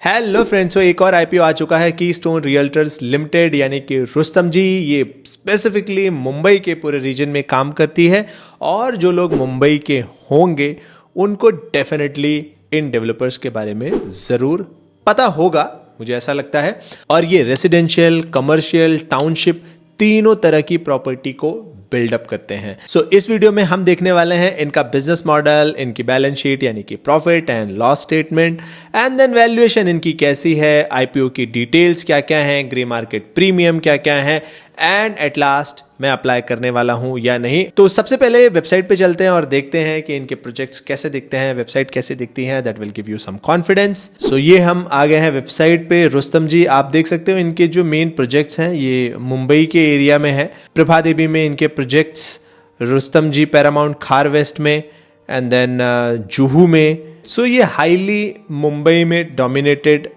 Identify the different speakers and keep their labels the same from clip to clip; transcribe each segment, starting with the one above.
Speaker 1: Hello friends, तो एक और आईपीओ आ चुका है कीस्टोन रियल्टर्स लिमिटेड यानी कि रुस्तम जी। ये स्पेसिफिकली मुंबई के पूरे रीजन में काम करती है और जो लोग मुंबई के होंगे उनको डेफिनेटली इन डेवलपर्स के बारे में ज़रूर पता होगा, मुझे ऐसा लगता है। और ये रेसिडेंशियल, कमर्शियल, टाउनशिप तीनों तरह की प्रॉपर्टी को बिल्डअप करते हैं। सो इस वीडियो में हम देखने वाले हैं इनका बिजनेस मॉडल, इनकी बैलेंस शीट यानी कि profit and loss statement, and then valuation इनकी कैसी है, आईपीओ की डिटेल्स क्या क्या हैं, ग्रे मार्केट प्रीमियम क्या क्या है, एंड एट लास्ट मैं अप्लाई करने वाला हूं या नहीं। तो सबसे पहले वेबसाइट पे चलते हैं और देखते हैं कि इनके प्रोजेक्ट्स कैसे दिखते हैं, वेबसाइट कैसे दिखती है। That will give you some confidence. So ये हम आ गए हैं वेबसाइट पे। रुस्तम जी आप देख सकते हो इनके जो मेन प्रोजेक्ट्स हैं ये मुंबई के एरिया में है। प्रभा देवी में इनके प्रोजेक्ट्स, रुस्तम जी पैरामाउंट खार वेस्ट में, एंड देन जुहू में। सो ये हाईली मुंबई में डोमिनेटेड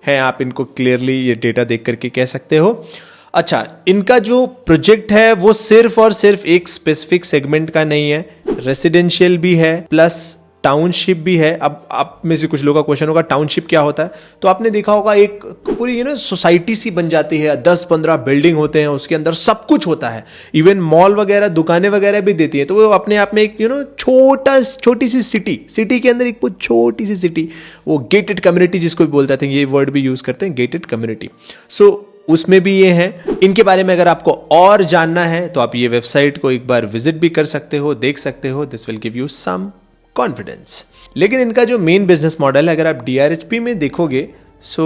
Speaker 1: है, आप इनको क्लियरली ये डेटा देख करके कह सकते हो। अच्छा, इनका जो प्रोजेक्ट है वो सिर्फ और सिर्फ एक स्पेसिफिक सेगमेंट का नहीं है, रेसिडेंशियल भी है प्लस टाउनशिप भी है। अब आप में से कुछ लोगों का क्वेश्चन होगा टाउनशिप क्या होता है, तो आपने देखा होगा एक पूरी सोसाइटी सी बन जाती है, 10-15 बिल्डिंग होते हैं, उसके अंदर सब कुछ होता है, इवन मॉल वगैरह दुकानें वगैरह भी देती है। तो वो अपने आप में एक छोटी सी सिटी के अंदर एक छोटी सी सिटी, वो गेटेड कम्युनिटी जिसको भी बोलते हैं, ये वर्ड भी यूज करते हैं, गेटेड कम्युनिटी। सो उसमें भी ये है। इनके बारे में अगर आपको और जानना है तो आप ये वेबसाइट को एक बार विजिट भी कर सकते हो, देख सकते हो। This will give you some confidence. लेकिन इनका जो मेन बिजनेस मॉडल है, अगर आप डीआरएचपी में देखोगे, so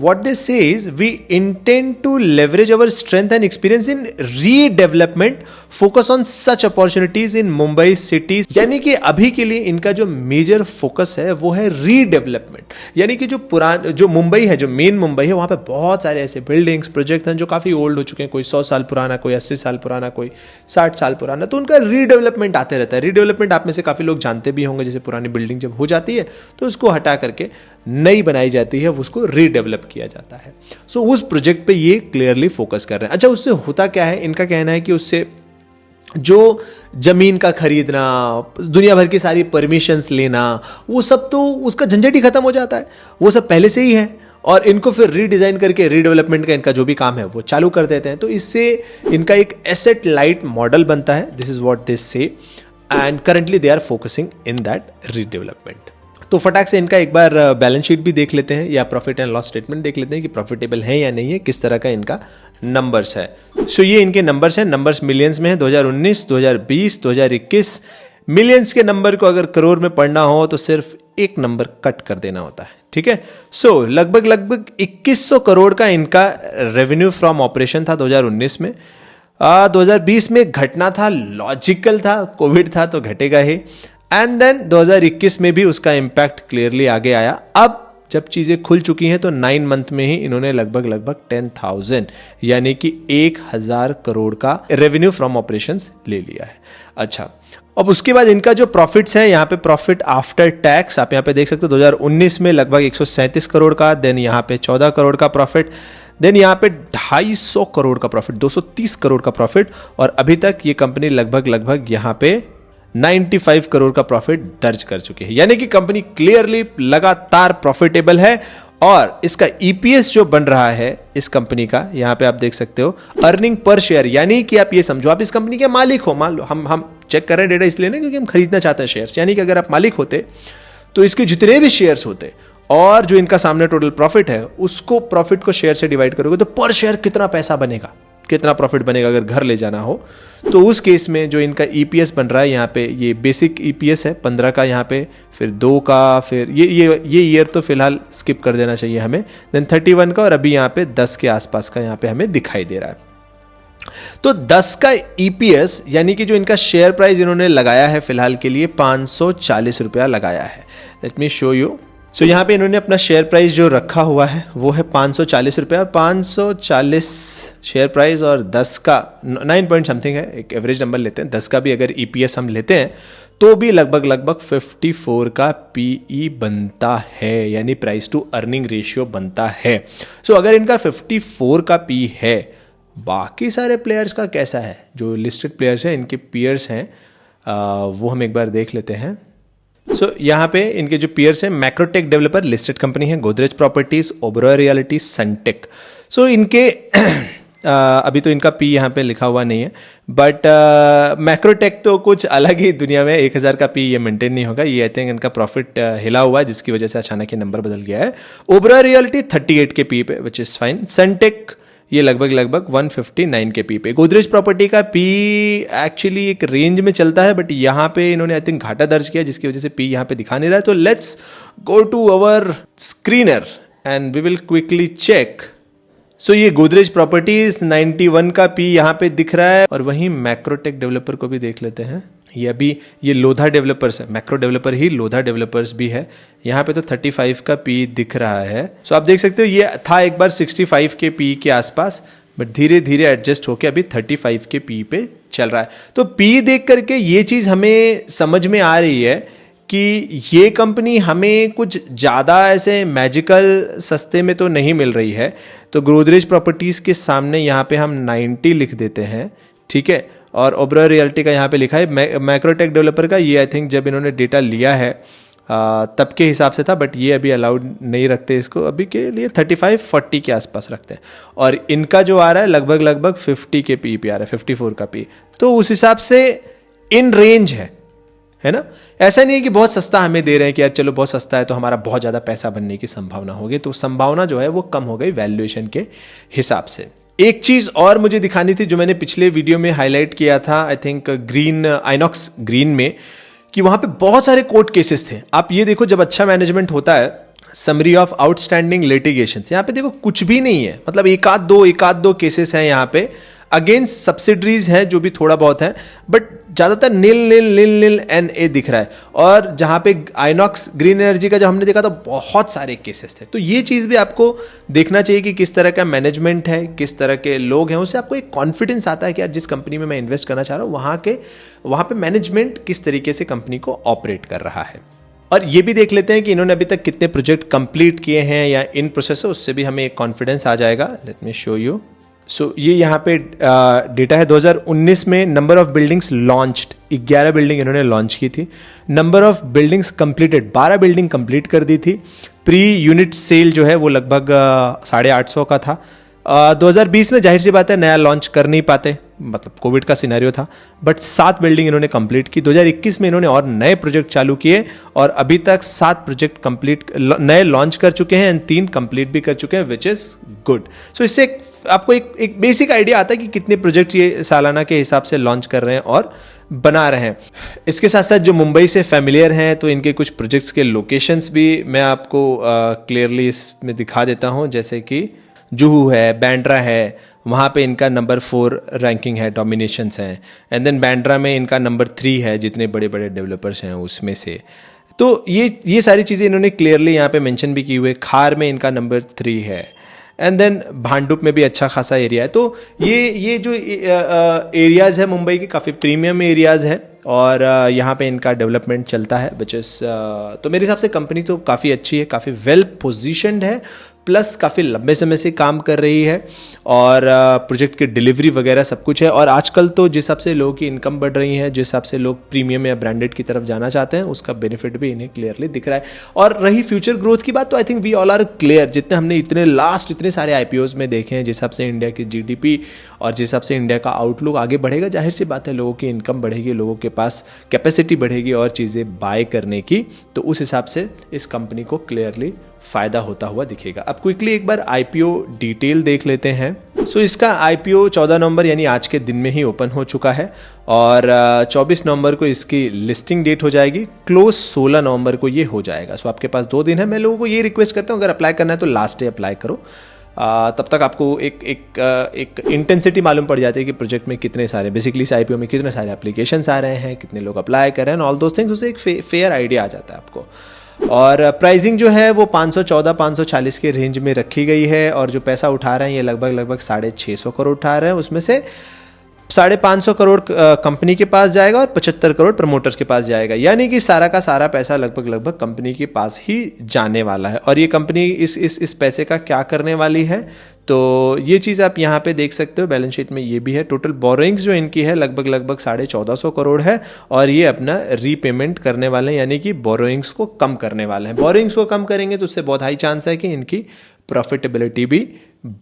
Speaker 1: what they say is we intend to leverage our strength and experience in redevelopment, focus on such opportunities in Mumbai cities। यानी कि अभी के लिए इनका जो मेजर फोकस है वो है रीडेवलपमेंट, यानी कि जो मुंबई है, जो मेन मुंबई है, वहां पे बहुत सारे ऐसे बिल्डिंग्स प्रोजेक्ट हैं जो काफी ओल्ड हो चुके हैं, कोई 100 साल पुराना, कोई 80 साल पुराना, कोई 60 साल पुराना। तो उनका रीडेवलपमेंट आते रहता है। रीडेवलपमेंट आप में से काफी लोग जानते भी होंगे, जैसे पुरानी बिल्डिंग जब हो जाती है तो उसको हटा करके नई बनाई जाती है, उसको रीडेवलप किया जाता है। सो उस प्रोजेक्ट पे ये क्लियरली फोकस कर रहे हैं। अच्छा, उससे होता क्या है, इनका कहना है कि उससे जो जमीन का खरीदना, दुनिया भर की सारी परमिशंस लेना, वो सब तो उसका झंझट ही खत्म हो जाता है, वो सब पहले से ही है, और इनको फिर रीडिजाइन करके रीडेवलपमेंट का इनका जो भी काम है वो चालू कर देते हैं। तो इससे इनका एक एसेट लाइट मॉडल बनता है। This is what they say, and currently they are focusing in that redevelopment. तो फटाक से इनका एक बार बैलेंस शीट भी देख लेते हैं या प्रॉफिट एंड लॉस स्टेटमेंट देख लेते हैं कि प्रॉफिटेबल है या नहीं है, किस तरह का इनका नंबर्स है। सो ये इनके नंबर्स हैं, नंबर्स मिलियंस में है। 2019, 2020, 2021 मिलियंस के नंबर को अगर करोड़ में पढ़ना हो तो सिर्फ एक नंबर कट कर देना होता है, ठीक है। सो लगभग 2100 करोड़ का इनका रेवेन्यू फ्रॉम ऑपरेशन था 2019 में। 2020 में घटना था, लॉजिकल था, कोविड था तो घटेगा ही। एंड देन 2021 में भी उसका इंपैक्ट क्लियरली आगे आया। अब जब चीजें खुल चुकी हैं तो 9 मंथ में ही इन्होंने लगभग 10,000 यानी कि 1000 करोड़ का रेवेन्यू फ्रॉम ऑपरेशंस ले लिया है। अच्छा, अब उसके बाद इनका जो प्रॉफिट्स है, यहाँ पे प्रॉफिट आफ्टर टैक्स आप यहाँ पे देख सकते हो, 2019 में लगभग 137 करोड़ का, देन यहाँ पे 14 करोड़ का प्रॉफिट, देन यहाँ पे 250 करोड़ का प्रॉफिट, 230 करोड़ का प्रॉफिट, और अभी तक ये कंपनी लगभग यहाँ पे 95 करोड़ का प्रॉफिट दर्ज कर चुकी है। यानी कि कंपनी क्लियरली लगातार प्रॉफिटेबल है। और इसका ईपीएस जो बन रहा है इस कंपनी का, यहां पे आप देख सकते हो अर्निंग पर शेयर, यानी कि आप ये समझो आप इस कंपनी के मालिक हो। मान लो हम चेक कर रहे हैं डेटा इसलिए ना क्योंकि हम खरीदना चाहते हैं शेयर्स, यानी कि अगर आप मालिक होते तो इसके जितने भी शेयर्स होते और जो इनका सामने टोटल प्रॉफिट है उसको प्रॉफिट को शेयर से डिवाइड करोगे तो पर शेयर कितना पैसा बनेगा, कितना प्रॉफिट बनेगा अगर घर ले जाना हो। तो उस केस में जो इनका ईपीएस बन रहा है, यहाँ पे ये बेसिक ईपीएस है 15 का, यहाँ पे फिर 2 का, फिर ये ईयर तो फिलहाल स्किप कर देना चाहिए हमें, देन 31 का, और अभी यहाँ पे 10 के आसपास का यहाँ पे हमें दिखाई दे रहा है। तो 10 का ईपीएस यानी कि जो इनका शेयर प्राइस इन्होंने लगाया है फिलहाल के लिए 540 रुपया लगाया है। Let me show you. So यहाँ पे इन्होंने अपना शेयर प्राइस जो रखा हुआ है वो है 540 रुपया, 540 शेयर प्राइस, और 10 का 9 पॉइंट समथिंग है, एक एवरेज नंबर लेते हैं। 10 का भी अगर ईपीएस हम लेते हैं तो भी लगभग 54 का पीई बनता है, यानी प्राइस टू अर्निंग रेशियो बनता है। सो अगर इनका 54 का पी है, बाकी सारे प्लेयर्स का कैसा है, जो लिस्टेड प्लेयर्स हैं, इनके पीयर्स हैं, वो हम एक बार देख लेते हैं। यहाँ पे इनके जो पीयर्स हैं, मैक्रोटेक डेवलपर लिस्टेड कंपनी है, गोदरेज प्रॉपर्टीज, ओबरॉय रियलिटी, सनटेक। इनके अभी तो इनका पी यहाँ पे लिखा हुआ नहीं है, बट मैक्रोटेक तो कुछ अलग ही दुनिया में, 1000 का पी ये मेंटेन नहीं होगा। ये आई थिंक इनका प्रॉफिट हिला हुआ है, जिसकी वजह से अचानक ये नंबर बदल गया है। ओबरॉय रियलिटी 38 के पी पे, विच इज़ फाइन। सनटेक ये लगभग 159 के पी पे। गोदरेज प्रॉपर्टी का पी एक्चुअली एक रेंज में चलता है, बट यहाँ पे इन्होंने आई थिंक घाटा दर्ज किया, जिसकी वजह से पी यहाँ पे दिखा नहीं रहा है। तो let's go to our screener and we will quickly check. ये गोदरेज प्रॉपर्टीज 91 का पी यहाँ पे दिख रहा है, और वहीं मैक्रोटेक डेवलपर को भी देख लेते हैं। ये लोधा डेवलपर्स है, मैक्रो डेवलपर ही लोधा डेवलपर्स भी है। यहाँ पे तो 35 का पी दिख रहा है। आप देख सकते हो ये था एक बार 65 के पी के आसपास, बट धीरे धीरे एडजस्ट होके अभी 35 के पी पे चल रहा है। तो पी देख करके ये चीज़ हमें समझ में आ रही है कि ये कंपनी हमें कुछ ज़्यादा ऐसे मैजिकल सस्ते में तो नहीं मिल रही है। तो गोदरेज प्रॉपर्टीज़ के सामने यहाँ पे हम 90 लिख देते हैं, ठीक है। और ओबरॉय रियलिटी का यहाँ पे लिखा है। मैक्रोटेक डेवलपर का ये आई थिंक जब इन्होंने डेटा लिया है तब के हिसाब से था, बट ये अभी अलाउड नहीं रखते इसको, अभी के लिए 35-40 के आसपास रखते हैं। और इनका जो आ रहा है लगभग 50 के पी पे आ रहा है, 54 का पी। तो उस हिसाब से इन रेंज है ना। ऐसा नहीं है कि बहुत सस्ता हमें दे रहे हैं कि यार चलो बहुत सस्ता है तो हमारा बहुत ज़्यादा पैसा बनने की संभावना होगी। तो संभावना जो है वो कम हो गई वैल्यूएशन के हिसाब से। एक चीज़ और मुझे दिखानी थी जो मैंने पिछले वीडियो में हाईलाइट किया था, I think green INOX green में, कि वहाँ पे बहुत सारे कोर्ट केसेस थे। आप ये देखो, जब अच्छा मैनेजमेंट होता है, समरी ऑफ आउटस्टैंडिंग लिटिगेशन, यहाँ पे देखो कुछ भी नहीं है, मतलब एक आध दो केसेस हैं यहाँ पे अगेंस्ट सब्सिडरीज हैं जो भी थोड़ा बहुत है, बट ज़्यादातर नील NA दिख रहा है। और जहाँ पे आइनॉक्स ग्रीन एनर्जी का जब हमने देखा तो बहुत सारे केसेस थे। तो ये चीज़ भी आपको देखना चाहिए कि किस तरह का मैनेजमेंट है, किस तरह के लोग हैं, उससे आपको एक कॉन्फिडेंस आता है कि यार जिस कंपनी में मैं इन्वेस्ट करना चाह रहा हूँ वहाँ पे मैनेजमेंट किस तरीके से कंपनी को ऑपरेट कर रहा है। और ये भी देख लेते हैं कि इन्होंने अभी तक कितने प्रोजेक्ट कंप्लीट किए हैं या इन प्रोसेस है, उससे भी हमें एक कॉन्फिडेंस आ जाएगा। Late me show you. ये यहाँ पे डेटा है 2019 में। Number of buildings launched 11 building इन्होंने लॉन्च की थी। Number of buildings completed 12 building complete कर दी थी। प्री यूनिट सेल जो है वो लगभग 850 का था। 2020 में जाहिर सी बात है नया लॉन्च कर नहीं पाते, मतलब कोविड का सिनेरियो था, बट 7 बिल्डिंग इन्होंने कंप्लीट की। 2021 में इन्होंने और नए प्रोजेक्ट चालू किए और अभी तक 7 प्रोजेक्ट कंप्लीट नए लॉन्च कर चुके हैं एंड 3 कंप्लीट भी कर चुके हैं, विच इज़ गुड। इससे आपको एक बेसिक आइडिया आता है कि कितने प्रोजेक्ट ये सालाना के हिसाब से लॉन्च कर रहे हैं और बना रहे हैं। इसके साथ साथ जो मुंबई से फैमिलियर हैं तो इनके कुछ प्रोजेक्ट्स के लोकेशंस भी मैं आपको क्लियरली इसमें दिखा देता हूं, जैसे कि जुहू है, बांद्रा है, वहाँ पे इनका नंबर 4 रैंकिंग है, डोमिनेशंस हैं। एंड देन बांद्रा में इनका नंबर 3 है, जितने बड़े बड़े डेवलपर्स हैं उसमें से। तो ये सारी चीज़ें इन्होंने क्लियरली यहाँ पे मेंशन भी की हुए। खार में इनका नंबर 3 है एंड देन भांडुप में भी अच्छा खासा एरिया है। तो ये जो एरियाज़ है मुंबई के काफ़ी प्रीमियम एरियाज़ हैं और यहाँ पे इनका डेवलपमेंट चलता है, विच इज़ तो मेरे हिसाब से कंपनी तो काफ़ी अच्छी है, काफ़ी वेल पोजीशनड है, प्लस काफ़ी लंबे समय से काम कर रही है और प्रोजेक्ट की डिलीवरी वगैरह सब कुछ है। और आजकल तो जिस हिसाब से लोगों की इनकम बढ़ रही है, जिस हिसाब से लोग प्रीमियम या ब्रांडेड की तरफ जाना चाहते हैं, उसका बेनिफिट भी इन्हें क्लियरली दिख रहा है। और रही फ्यूचर ग्रोथ की बात, तो I think we all are clear. जितने हमने इतने सारे IPOs में देखे हैं, जिस हिसाब से इंडिया की GDP और जिस हिसाब से इंडिया का आउटलुक आगे बढ़ेगा, जाहिर सी बात है लोगों की इनकम बढ़ेगी, लोगों के पास कैपेसिटी बढ़ेगी और चीज़ें बाय करने की, तो उस हिसाब से इस कंपनी को क्लियरली फ़ायदा होता हुआ दिखेगा। अब क्विकली एक बार IPO डिटेल देख लेते हैं। इसका IPO 14 नवंबर यानी आज के दिन में ही ओपन हो चुका है और 24 नवंबर को इसकी लिस्टिंग डेट हो जाएगी। क्लोज 16 नवंबर को ये हो जाएगा। आपके पास 2 दिन है। मैं लोगों को ये रिक्वेस्ट करता हूँ, अगर अप्लाई करना है तो लास्ट डे अप्लाई करो, तब तक आपको एक इंटेंसिटी मालूम पड़ जाती है कि प्रोजेक्ट में कितने सारे, बेसिकली इस IPO में कितने सारे एप्लीकेशंस आ रहे हैं, कितने लोग अप्लाई कर रहे हैं, ऑल दोस थिंग्स। उससे एक फेयर आइडिया आ जाता है आपको। और प्राइसिंग जो है वो 514-540 के रेंज में रखी गई है और जो पैसा उठा रहे हैं ये लगभग 650 करोड़ उठा रहे हैं। उसमें से 550 करोड़ कंपनी के पास जाएगा और 75 करोड़ प्रमोटर्स के पास जाएगा, यानी कि सारा का सारा पैसा लगभग कंपनी के पास ही जाने वाला है। और ये कंपनी इस पैसे का क्या करने वाली है, तो ये चीज़ आप यहाँ पे देख सकते हो, बैलेंस शीट में ये भी है। टोटल बोरोइंग्स जो इनकी है लगभग 1450 करोड़ है, और ये अपना रीपेमेंट करने वाले हैं, यानी कि बोरोइंग्स को कम करने वाले हैं। बोरोइंग्स को कम करेंगे तो उससे बहुत हाई चांस है कि इनकी प्रॉफिटेबिलिटी भी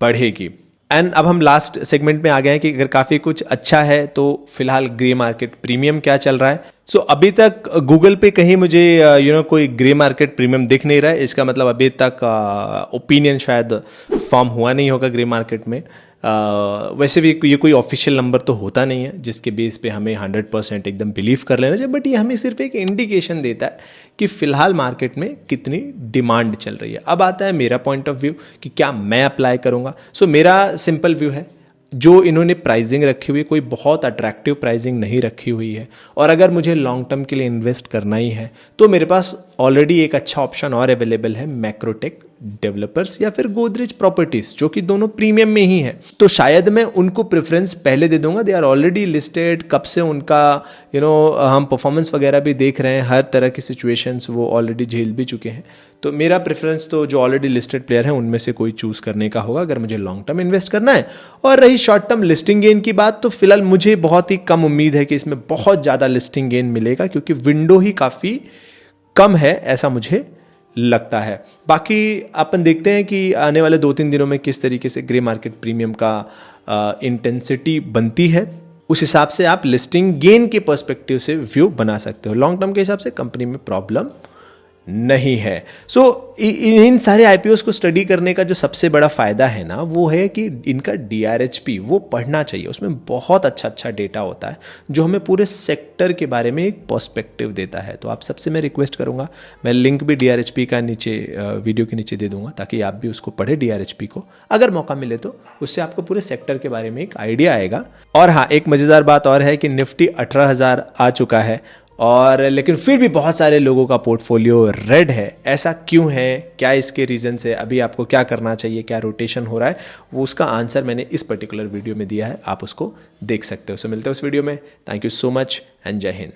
Speaker 1: बढ़ेगी। एंड अब हम लास्ट सेगमेंट में आ गए हैं कि अगर काफ़ी कुछ अच्छा है तो फिलहाल ग्रे मार्केट प्रीमियम क्या चल रहा है। सो अभी तक गूगल पे कहीं मुझे कोई ग्रे मार्केट प्रीमियम दिख नहीं रहा है। इसका मतलब अभी तक ओपिनियन शायद फॉर्म हुआ नहीं होगा ग्रे मार्केट में। वैसे भी ये कोई ऑफिशियल नंबर तो होता नहीं है जिसके बेस पे हमें 100% एकदम बिलीव कर लेना चाहिए, बट ये हमें सिर्फ एक इंडिकेशन देता है कि फ़िलहाल मार्केट में कितनी डिमांड चल रही है। अब आता है मेरा पॉइंट ऑफ व्यू कि क्या मैं अप्लाई करूँगा। सो मेरा सिंपल व्यू है, जो इन्होंने प्राइसिंग रखी हुई है कोई बहुत अट्रैक्टिव प्राइसिंग नहीं रखी हुई है, और अगर मुझे लॉन्ग टर्म के लिए इन्वेस्ट करना ही है तो मेरे पास ऑलरेडी एक अच्छा ऑप्शन और अवेलेबल है, मैक्रोटेक डेवलपर्स या फिर गोदरेज प्रॉपर्टीज, जो कि दोनों प्रीमियम में ही है। तो शायद मैं उनको प्रेफरेंस पहले दे दूंगा। दे आर ऑलरेडी लिस्टेड, कब से उनका हम परफॉर्मेंस वगैरह भी देख रहे हैं, हर तरह की सिचुएशंस वो ऑलरेडी झेल भी चुके हैं। तो मेरा प्रेफरेंस तो जो ऑलरेडी लिस्टेड प्लेयर हैं उनमें से कोई चूज करने का होगा अगर मुझे लॉन्ग टर्म इन्वेस्ट करना है। और रही शॉर्ट टर्म लिस्टिंग गेन की बात, तो फिलहाल मुझे बहुत ही कम उम्मीद है कि इसमें बहुत ज़्यादा लिस्टिंग गेन मिलेगा, क्योंकि विंडो ही काफ़ी कम है ऐसा मुझे लगता है। बाकी अपन देखते हैं कि आने वाले 2-3 दिनों में किस तरीके से ग्रे मार्केट प्रीमियम का इंटेंसिटी बनती है। उस हिसाब से आप लिस्टिंग गेन के पर्सपेक्टिव से व्यू बना सकते हो। लॉन्ग टर्म के हिसाब से कंपनी में प्रॉब्लम नहीं है। सो इन सारे आईपीओस को स्टडी करने का जो सबसे बड़ा फायदा है ना, वो है कि इनका डीआरएचपी वो पढ़ना चाहिए। उसमें बहुत अच्छा डेटा होता है जो हमें पूरे सेक्टर के बारे में एक पर्सपेक्टिव देता है। तो आप सबसे मैं रिक्वेस्ट करूंगा, मैं लिंक भी डीआरएचपी का नीचे वीडियो के नीचे दे दूंगा, ताकि आप भी उसको पढ़े डीआरएचपी को, अगर मौका मिले तो। उससे आपको पूरे सेक्टर के बारे में एक आइडिया आएगा। और हाँ, एक मज़ेदार बात और है कि निफ्टी 18,000 आ चुका है, और लेकिन फिर भी बहुत सारे लोगों का पोर्टफोलियो रेड है। ऐसा क्यों है, क्या इसके रीजंस है, अभी आपको क्या करना चाहिए, क्या रोटेशन हो रहा है, वो उसका आंसर मैंने इस पर्टिकुलर वीडियो में दिया है, आप उसको देख सकते हो। सो मिलते हैं उस वीडियो में। Thank you so much and जय हिंद।